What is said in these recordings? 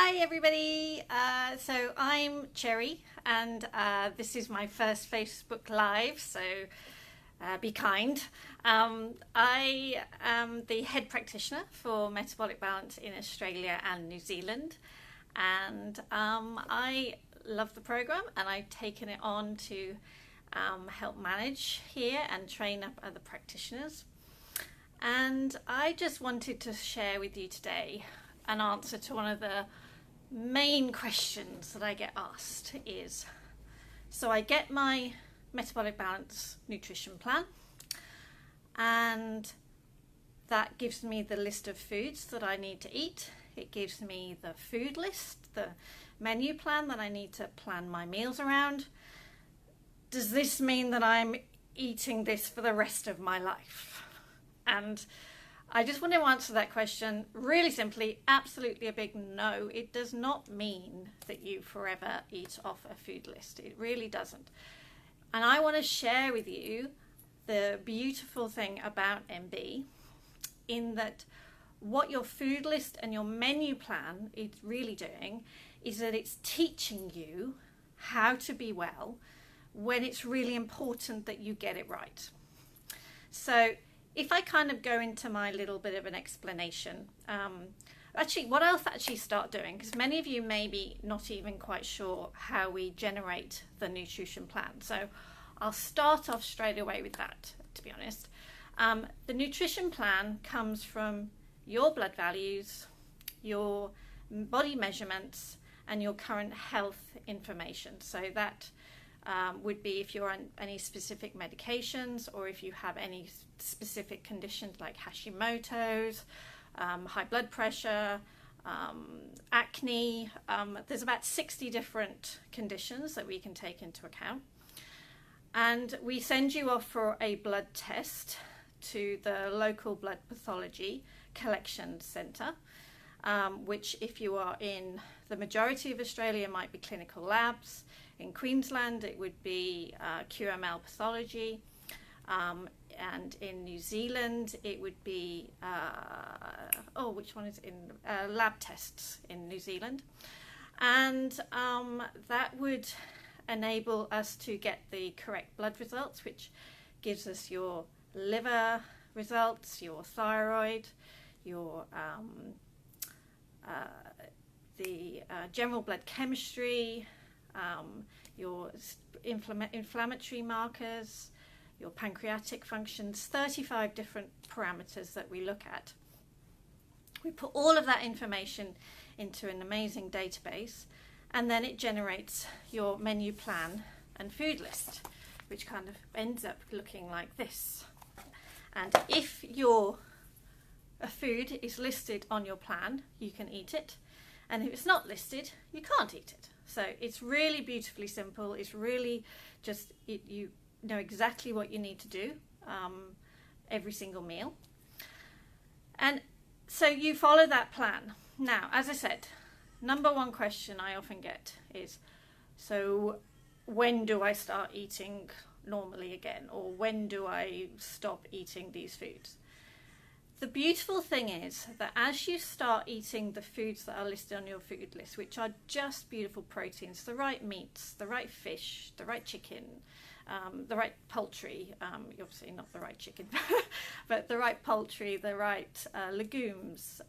Hi everybody, so I'm Cherry and this is my first Facebook Live, so be kind. I am the head practitioner for Metabolic Balance in Australia and New Zealand, and I love the program and I've taken it on to help manage here and train up other practitioners. And I just wanted to share with you today an answer to one of the main questions that I get asked is, so I get my Metabolic Balance nutrition plan and that gives me the list of foods that I need to eat. It gives me the food list, the menu plan that I need to plan my meals around. Does this mean that I'm eating this for the rest of my life? And I just want to answer that question really simply, absolutely a big no. It does not mean that you forever eat off a food list. It really doesn't. And I want to share with you the beautiful thing about MB in that what your food list and your menu plan is really doing is that it's teaching you how to be well when it's really important that you get it right. So if I kind of go into my little bit of an explanation, actually what I'll actually start doing, because many of you may be not even quite sure how we generate the nutrition plan. So I'll start off straight away with that, to be honest. The nutrition plan comes from your blood values, your body measurements, and your current health information. So that would be if you're on any specific medications or if you have any specific conditions like Hashimoto's, high blood pressure, acne. There's about 60 different conditions that we can take into account. And we send you off for a blood test to the local blood pathology collection centre, which if you are in the majority of Australia might be clinical labs. In Queensland it would be QML pathology, and in New Zealand it would be, which one is in lab tests in New Zealand. And that would enable us to get the correct blood results, which gives us your liver results, your thyroid, your general blood chemistry, your inflammatory markers, your pancreatic functions, 35 different parameters that we look at. We put all of that information into an amazing database, and then it generates your menu plan and food list, which kind of ends up looking like this. And if a food is listed on your plan, you can eat it. And if it's not listed, you can't eat it. So it's really beautifully simple. It's really just, you know exactly what you need to do every single meal. And so you follow that plan. Now, as I said, number one question I often get is, so when do I start eating normally again? Or when do I stop eating these foods? The beautiful thing is that as you start eating the foods that are listed on your food list, which are just beautiful proteins, the right meats, the right fish, the right chicken, the right poultry, obviously not the right chicken, but the right poultry, the right legumes,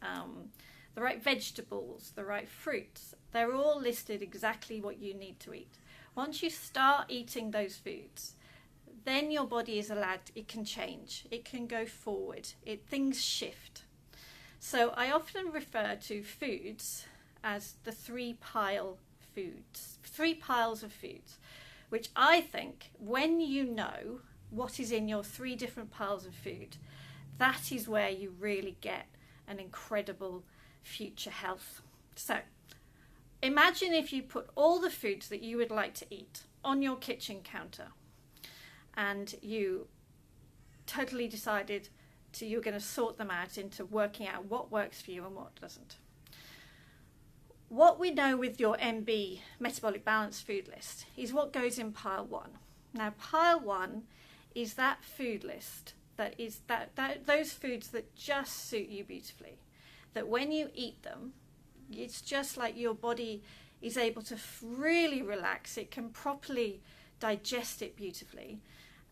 the right vegetables, the right fruits, they're all listed exactly what you need to eat. Once you start eating those foods, then your body is allowed, it can change, it can go forward, things shift. So I often refer to foods as the three piles of foods, which I think when you know what is in your three different piles of food, that is where you really get an incredible future health. So imagine if you put all the foods that you would like to eat on your kitchen counter, and you totally decided you're going to sort them out into working out what works for you and what doesn't. What we know with your MB Metabolic Balance food list is what goes in pile one. Now pile one is that food list that is those foods that just suit you beautifully, that when you eat them it's just like your body is able to really relax. It can properly digest it beautifully,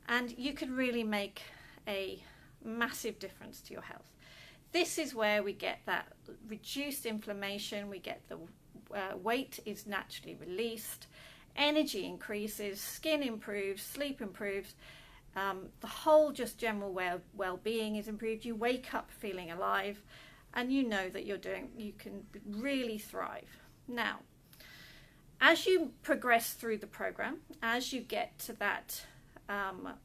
and you can really make a massive difference to your health. This is where we get that reduced inflammation, we get the weight is naturally released, energy increases, skin improves, sleep improves, the whole just general well-being is improved. You wake up feeling alive, and you know that you can really thrive. Now, as you progress through the program, as you get to that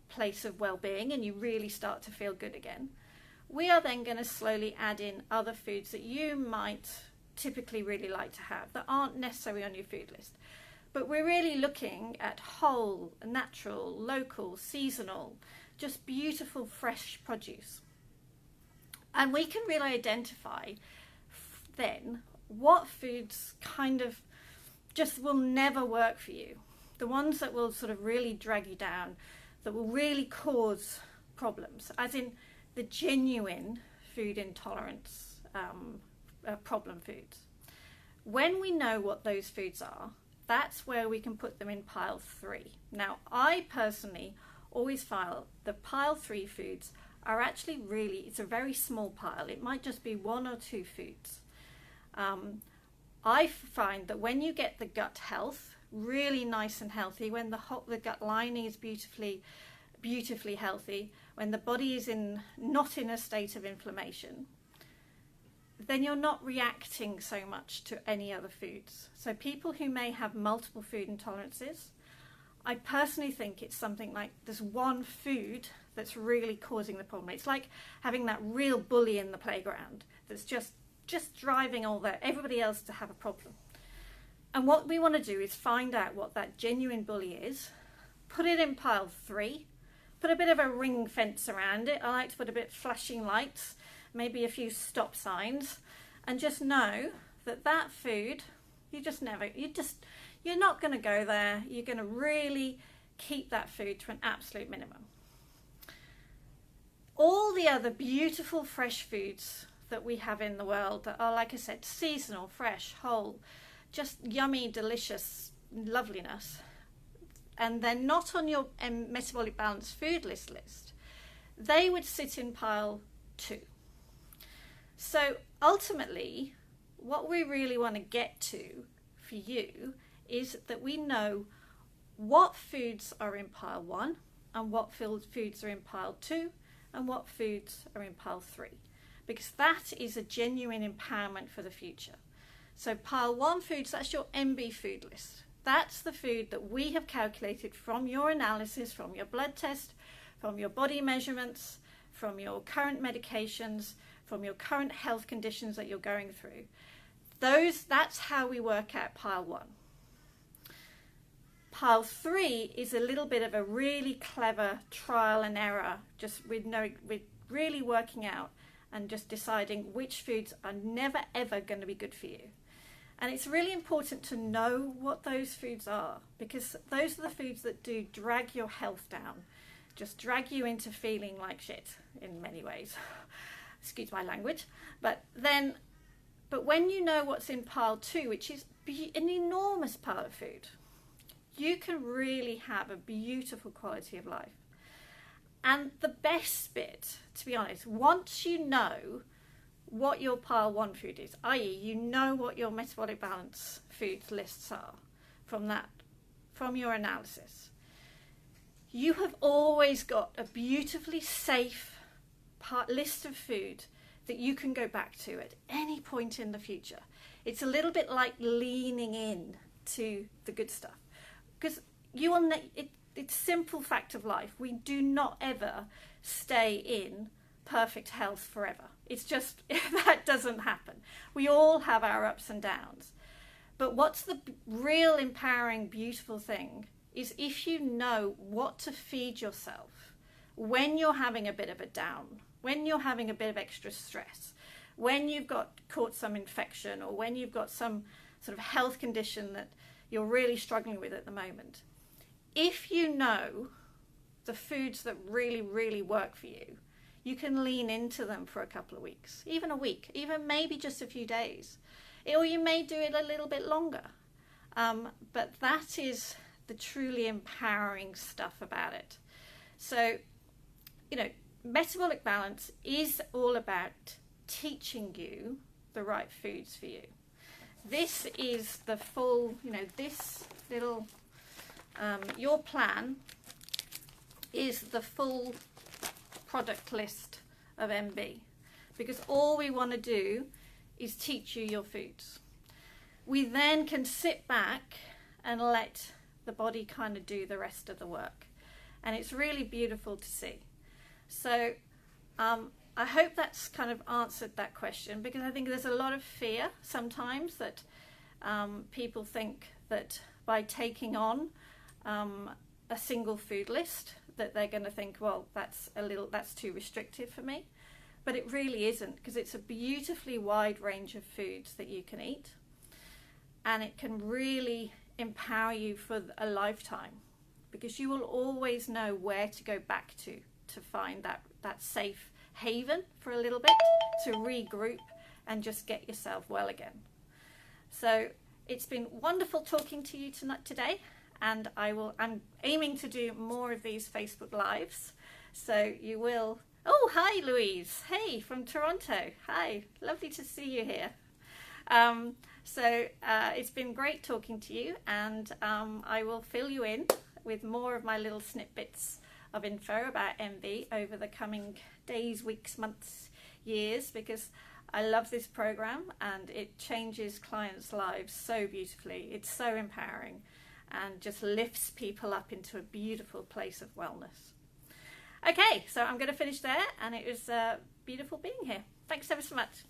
place of well-being and you really start to feel good again, we are then going to slowly add in other foods that you might typically really like to have that aren't necessarily on your food list. But we're really looking at whole, natural, local, seasonal, just beautiful, fresh produce. And we can really identify then what foods kind of just will never work for you. The ones that will sort of really drag you down, that will really cause problems, as in the genuine food intolerance problem foods. When we know what those foods are, that's where we can put them in pile 3. Now, I personally always file the pile 3 foods are actually really, it's a very small pile. It might just be 1 or 2 foods. I find that when you get the gut health really nice and healthy, when the gut lining is beautifully healthy, when the body is not in a state of inflammation, then you're not reacting so much to any other foods. So people who may have multiple food intolerances, I personally think it's something like there's one food that's really causing the problem. It's like having that real bully in the playground that's just driving everybody else to have a problem. And what we want to do is find out what that genuine bully is, put it in pile 3, put a bit of a ring fence around it. I like to put a bit of flashing lights, maybe a few stop signs, and just know that food, you're not going to go there. You're going to really keep that food to an absolute minimum. All the other beautiful fresh foods that we have in the world that are, like I said, seasonal, fresh, whole, just yummy, delicious loveliness, and they're not on your Metabolic Balance food list, they would sit in pile 2. So ultimately, what we really want to get to for you is that we know what foods are in pile 1 and what foods are in pile 2 and what foods are in pile 3, because that is a genuine empowerment for the future. So pile 1 foods, that's your MB food list. That's the food that we have calculated from your analysis, from your blood test, from your body measurements, from your current medications, from your current health conditions that you're going through. That's how we work out pile 1. Pile 3 is a little bit of a really clever trial and error, just with really working out and just deciding which foods are never ever going to be good for you. And it's really important to know what those foods are, because those are the foods that do drag your health down, just drag you into feeling like shit in many ways. Excuse my language. But when you know what's in pile 2, which is an enormous pile of food, you can really have a beautiful quality of life. And the best bit, to be honest, once you know what your pile 1 food is, i.e. you know what your Metabolic Balance foods lists are from your analysis, you have always got a beautifully safe list of food that you can go back to at any point in the future. It's a little bit like leaning in to the good stuff, because it's a simple fact of life. We do not ever stay in perfect health forever. It's just, that doesn't happen. We all have our ups and downs. But what's the real empowering, beautiful thing is if you know what to feed yourself when you're having a bit of a down, when you're having a bit of extra stress, when you've caught some infection, or when you've got some sort of health condition that you're really struggling with at the moment. If you know the foods that really, really work for you, you can lean into them for a couple of weeks, even a week, even maybe just a few days. or you may do it a little bit longer. But that is the truly empowering stuff about it. So, you know, metabolic balance is all about teaching you the right foods for you. This is the full, you know, this little, your plan is the full product list of MB, because all we want to do is teach you your foods. We then can sit back and let the body kind of do the rest of the work, and it's really beautiful to see. So I hope that's kind of answered that question, because I think there's a lot of fear sometimes that people think that by taking on a single food list that they're going to think, well, that's too restrictive for me. But it really isn't, because it's a beautifully wide range of foods that you can eat, and it can really empower you for a lifetime, because you will always know where to go back to find that safe haven for a little bit, to regroup and just get yourself well again. So it's been wonderful talking to you today, and I'm aiming to do more of these Facebook Lives, so you will. Oh, hi Louise. Hey, from Toronto. Hi, lovely to see you here. It's been great talking to you, and I will fill you in with more of my little snippets of info about MB over the coming days, weeks, months, years, because I love this program and it changes clients' lives so beautifully. It's so empowering and just lifts people up into a beautiful place of wellness. Okay, so I'm going to finish there, and it was beautiful being here. Thanks ever so much.